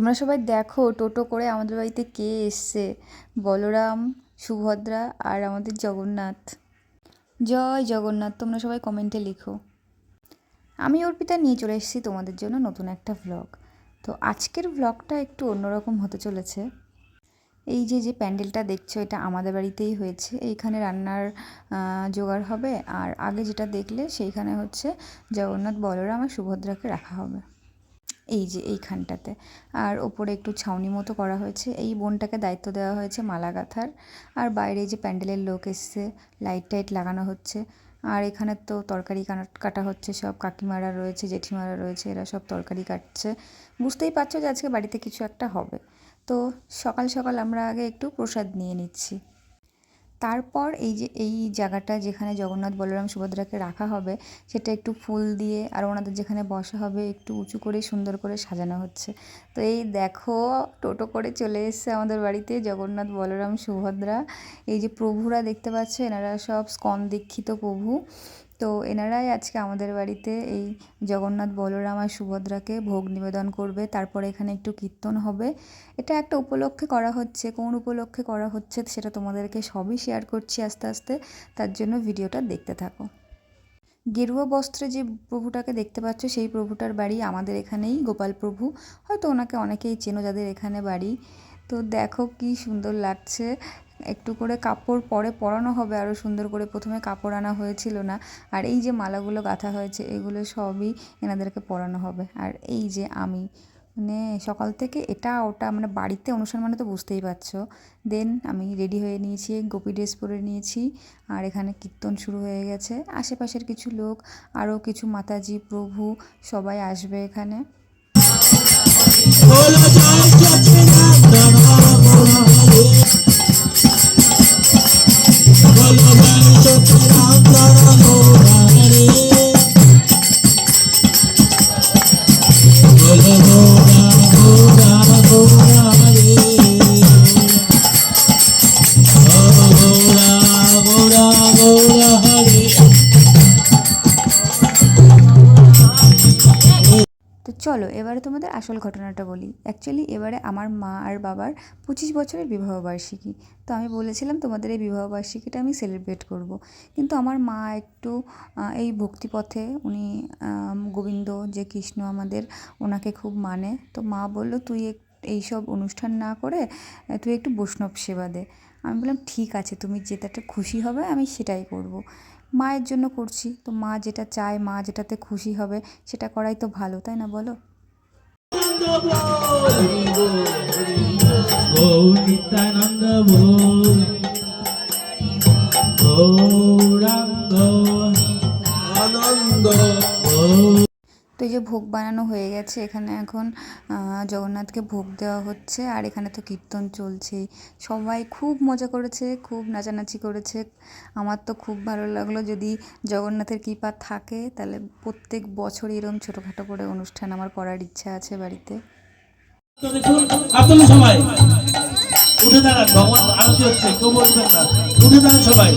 তোমরা সবাই দেখো টোটো করে আমাদের বাড়িতে কে এসছে। বলরাম, সুভদ্রা আর আমাদের জগন্নাথ। জয় জগন্নাথ। তোমরা সবাই কমেন্টে লিখো। আমি অর্পিতা নিয়ে চলে এসেছি তোমাদের জন্য নতুন একটা ভ্লগ। তো আজকের ভ্লগটা একটু অন্যরকম হতে চলেছে। এই যে যে প্যান্ডেলটা দেখছো এটা আমাদের বাড়িতেই হয়েছে। এইখানে রান্নার জোগাড় হবে, আর আগে যেটা দেখলে সেইখানে হচ্ছে জগন্নাথ, বলরাম আর সুভদ্রাকে রাখা হবে এই যে এইখানটাতে। আর ওপরে একটু ছাউনি মতো করা হয়েছে। এই বোনটাকে দায়িত্ব দেওয়া হয়েছে মালা গাঁথার। আর বাইরে যে প্যান্ডেলের লোক এসছে, লাইট টাইট লাগানো হচ্ছে। আর এখানে তো তরকারি কাটা হচ্ছে, সব কাকিমারা রয়েছে, জেঠিমারা রয়েছে, এরা সব তরকারি কাটছে। বুঝতেই পারছো যে আজকে বাড়িতে কিছু একটা হবে। তো সকাল সকাল আমরা আগে একটু প্রসাদ নিয়ে নিচ্ছি। তারপর এই যে এই জায়গাটা যেখানে জগন্নাথ, বলরাম, সুভদ্রাকে রাখা হবে সেটা একটু ফুল দিয়ে আর ওনাদের যেখানে বসা হবে একটু উঁচু করে সুন্দর করে সাজানো হচ্ছে। তো এই দেখো টোটো করে চলে এসেছে আমাদের বাড়িতে জগন্নাথ, বলরাম, সুভদ্রা। এই যে প্রভুরা দেখতে পাচ্ছ, এনারা সব স্কন দীক্ষিত প্রভু। তো এনারাই আজকে আমাদের বাড়িতে এই জগন্নাথ, বলরাম আর সুভদ্রাকে ভোগ নিবেদন করবে। তারপরে এখানে একটু কীর্তন হবে। এটা একটা উপলক্ষে করা হচ্ছে, কোন উপলক্ষে করা হচ্ছে সেটা তোমাদেরকে সবই শেয়ার করছি আস্তে আস্তে। তার জন্য ভিডিওটা দেখতে থাকো। গেরুয়া বস্ত্রে যে প্রভুটাকে দেখতে পাচ্ছ সেই প্রভুটার বাড়ি আমাদের এখানেই, গোপাল প্রভু। হয়তো ওনাকে অনেকেই চেনো যাদের এখানে বাড়ি। তো দেখো কি সুন্দর লাগছে। একটু করে কাপড় পরে পরানো হবে আরও সুন্দর করে, প্রথমে কাপড় আনা হয়েছিল না। আর এই যে মালাগুলো গাঁথা হয়েছে এগুলো সবই এনাদেরকে পরানো হবে। আর এই যে আমি মানে সকাল থেকে এটা ওটা মানে বাড়িতে অনুষ্ঠান মানে তো বুঝতেই পারছো। দেন আমি রেডি হয়ে নিয়েছি, গোপী ড্রেস পরে নিয়েছি। আর এখানে কীর্তন শুরু হয়ে গেছে। আশেপাশের কিছু লোক, আরও কিছু মাতাজি, প্রভু সবাই আসবে এখানে। তো চলো এবারে তোমাদের আসল ঘটনাটা বলি। অ্যাকচুয়ালি এবারে আমার মা আর বাবার 25 বছরের বিবাহবার্ষিকী। তো আমি বলেছিলাম তোমাদের এই বিবাহবার্ষিকীটা আমি সেলিব্রেট করব। কিন্তু আমার মা একটু এই ভক্তিপথে, উনি গোবিন্দ যে কৃষ্ণ আমাদের, ওনাকে খুব মানে। তো মা বললো তুই এইসব অনুষ্ঠান না করে তুই একটু বৈষ্ণব সেবা দে। আমি বললাম ঠিক আছে, তুমি যেটাতে খুশি হবে আমি সেটাই করব। মায়ের জন্য করছি, তো মা যেটা চায়, মা যেটাতে খুশি হবে সেটা করাই তো ভালো, তাই না বলো? তো এই যে ভোগ বানানো হয়ে গেছে, এখানে এখন জগন্নাথকে ভোগ দেওয়া হচ্ছে। আর এখানে তো কীর্তন চলছেই। সবাই খুব মজা করেছে, খুব নাচানাচি করেছে। আমার তো খুব ভালো লাগলো। যদি জগন্নাথের কৃপা থাকে তাহলে প্রত্যেক বছর এরকম ছোটোখাটো করে অনুষ্ঠান আমার করার ইচ্ছা আছে বাড়িতে। আপনারা সবাই উঠে দাঁড়ান, ভগবান আরতি হচ্ছে, কেউ বলবেন না, উঠে দাঁড়ান সবাই।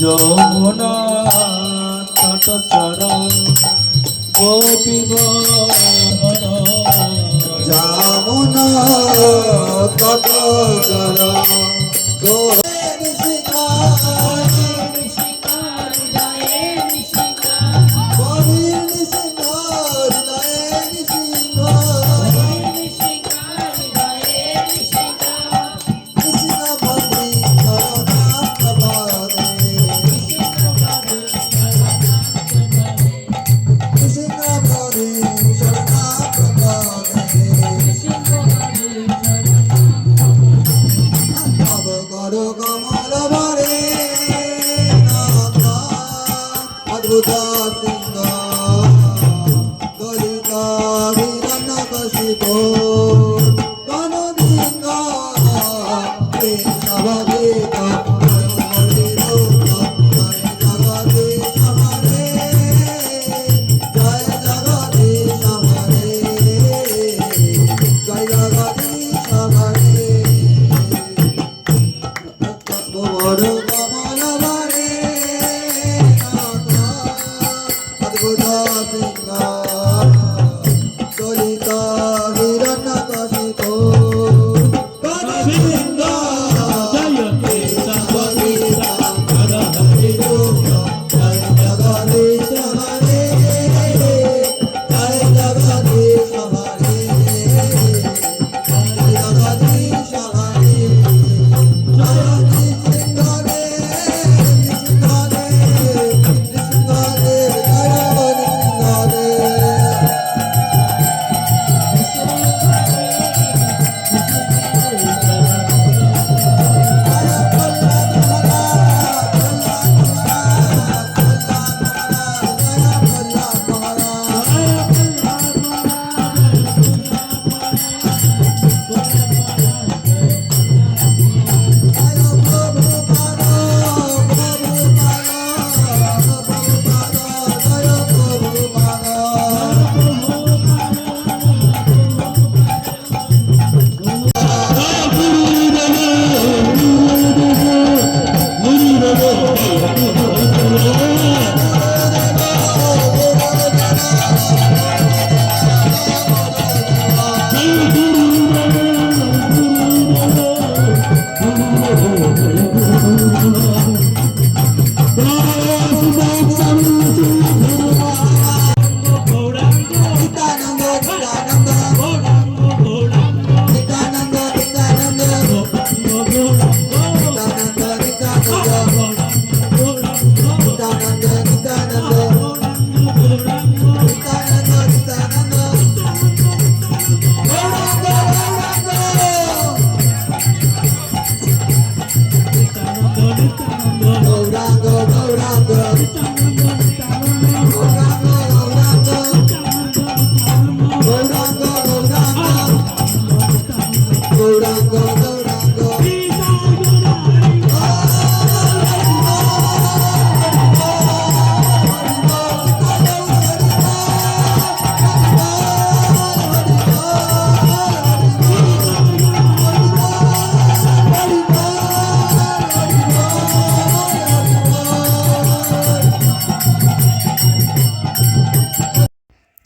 যমুনাথ চরণ গোপীব যমুনাথ চরণ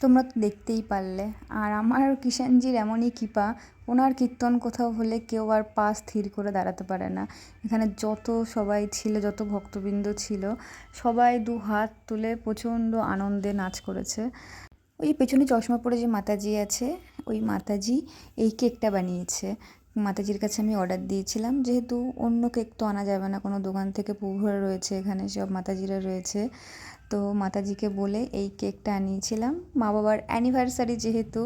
তোমরা তো দেখতেই পারলে। আর আমার কিষাণজির এমনই কৃপা, ওনার কীর্তন কোথাও হলে কেউ আর পা স্থির করে দাঁড়াতে পারে না। এখানে যত সবাই ছিল, যত ভক্তবৃন্দ ছিল, সবাই দু হাত তুলে প্রচণ্ড আনন্দে নাচ করেছে। ওই পেছনে চশমা পরে যে মাতাজি আছে, ওই মাতাজি এই কেকটা বানিয়েছে। মাতাজির কাছে আমি অর্ডার দিয়েছিলাম, যেহেতু অন্য কেক তো আনা যাবে না কোনো দোকান থেকে, প্রভুরা রয়েছে এখানে, সব মাতাজিরা রয়েছে, তো মাতাজিকে বলে এই কেকটা আনিয়েছিলাম মা বাবার অ্যানিভার্সারি যেহেতু।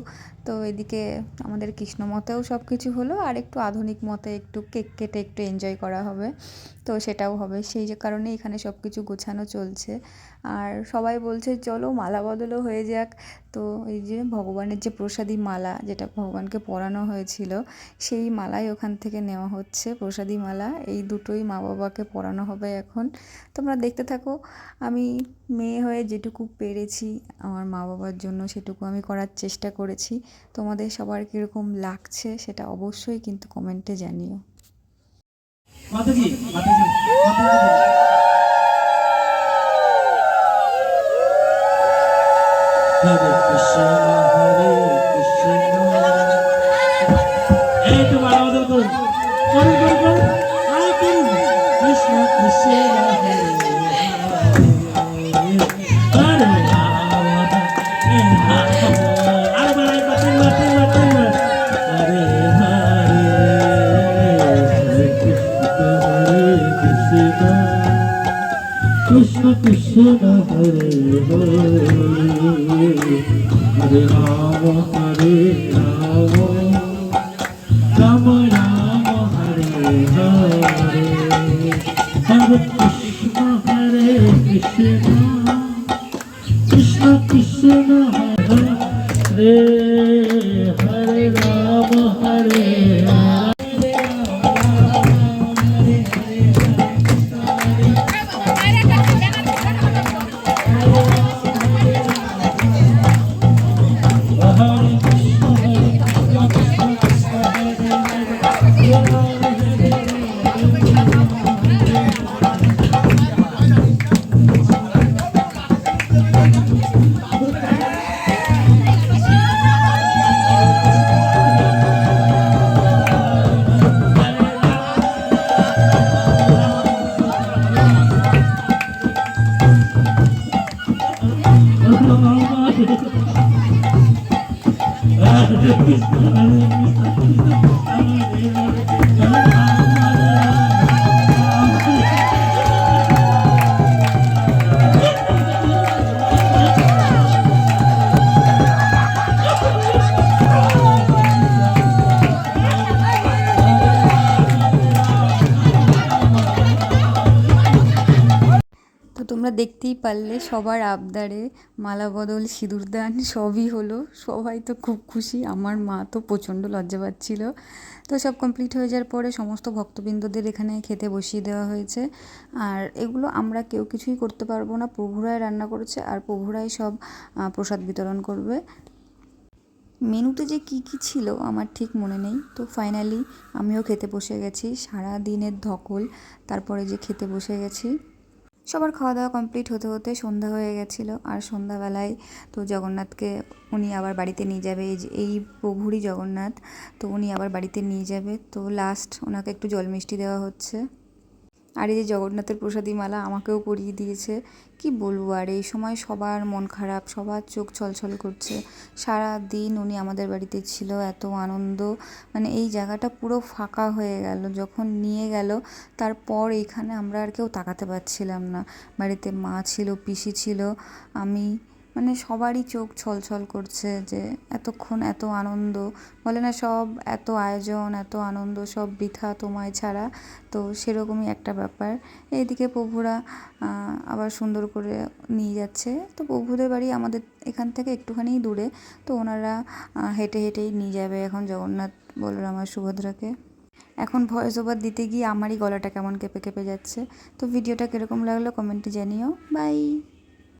তো এদিকে আমাদের কৃষ্ণ মতেও সব কিছু হলো, আর একটু আধুনিক মতে একটু কেক কেটে একটু এনজয় করা হবে, তো সেটাও হবে। সেই যে কারণে এখানে সব কিছু গোছানো চলছে। আর সবাই বলছে চলো মালা বদলও হয়ে যাক। তো এই যে ভগবানের যে প্রসাদী মালা, যেটা ভগবানকে পরানো হয়েছিল, সেই মালাই ওখান থেকে নেওয়া হচ্ছে, প্রসাদী মালা। এই দুটোই মা বাবাকে পরানো হবে এখন। তোমরা দেখতে থাকো। আমি মেয়ে হয়ে যেটুকু পেরেছি আমার মা বাবার জন্য সেটুকু আমি করার চেষ্টা করেছি। তোমাদের সবার কীরকম লাগছে সেটা অবশ্যই কিন্তু কমেন্টে জানিও। মাতাজি মাতাজি হরে কৃষ্ণ হরে কৃষ্ণ। এই তো মালা বদল করুন, করুন করুন করুন, আরে করুন। কৃষ্ণ কৃষ্ণ হরে হরে আরে বাড়াই বাড়াই বাড়াই বাড়াই হরে হরে কৃষ্ণ কৃষ্ণ হরে হরে হরে রাম রাম রাম হরে হরে হরে কৃষ্ণ হরে কৃষ্ণ কৃষ্ণ কৃষ্ণ হরে হরে রাম হরে তো তোমরা দেখতেই পারলে সবার আবদারে মালা বদল, সিঁদুরদান সবই হলো। সবাই তো খুব খুশি, আমার মা তো প্রচণ্ড লজ্জা পাচ্ছিল। তো সব কমপ্লিট হয়ে যাওয়ার পরে সমস্ত ভক্তবৃন্দদের এখানে খেতে বসিয়ে দেওয়া হয়েছে। আর এগুলো আমরা কেউ কিছুই করতে পারবো না, প্রভুরাই রান্না করেছে আর প্রভুরাই সব প্রসাদ বিতরণ করবে। মেনুতে যে কী কী ছিল আমার ঠিক মনে নেই। তো ফাইনালি আমিও খেতে বসে গেছি, সারা দিনের ধকল তারপরে যে খেতে বসে গেছি। সবার খাওয়া দাওয়া কমপ্লিট হতে হতে সন্ধ্যা হয়ে গেছিলো। আর সন্ধ্যাবেলায় তো জগন্নাথকে উনি আবার বাড়িতে নিয়ে যাবে, এই প্রভুরই জগন্নাথ, তো উনি আবার বাড়িতে নিয়ে যাবে। তো লাস্ট ওনাকে একটু জল মিষ্টি দেওয়া হচ্ছে। আর এই যে জগন্নাথের প্রসাদী মালা আমাকেও পরিয়ে দিয়েছে। কি বলবো, আর এই সময় সবার মন খারাপ, সবার চোখ ছলছল করছে। সারা দিন উনি আমাদের বাড়িতে ছিল, এত আনন্দ, মানে এই জায়গাটা পুরো ফাঁকা হয়ে গেল যখন নিয়ে গেল। তারপর এইখানে আমরা আর কেউ তাকাতে পারছিলাম না। বাড়িতে মা ছিল, পিসি ছিল, আমি, মানে সবারই চোখ ছলছল করছে যে এতক্ষণ এত আনন্দ, বলে না সব এত আয়োজন এত আনন্দ সব বৃথা তোমায় ছাড়া, তো সেরকমই একটা ব্যাপার। এইদিকে প্রভুরা আবার সুন্দর করে নিয়ে যাচ্ছে। তো প্রভুদের বাড়ি আমাদের এখান থেকে একটুখানি দূরে, তো ওনারা হেঁটে হেঁটেই নিয়ে যাবে এখন জগন্নাথ, বলরাম আর সুভদ্রাকে। এখন ভয়েস ওভার দিতে গিয়ে আমারই গলাটা কেমন কেঁপে কেঁপে যাচ্ছে। তো ভিডিওটা কীরকম লাগলো কমেন্টে জানিও। বাই।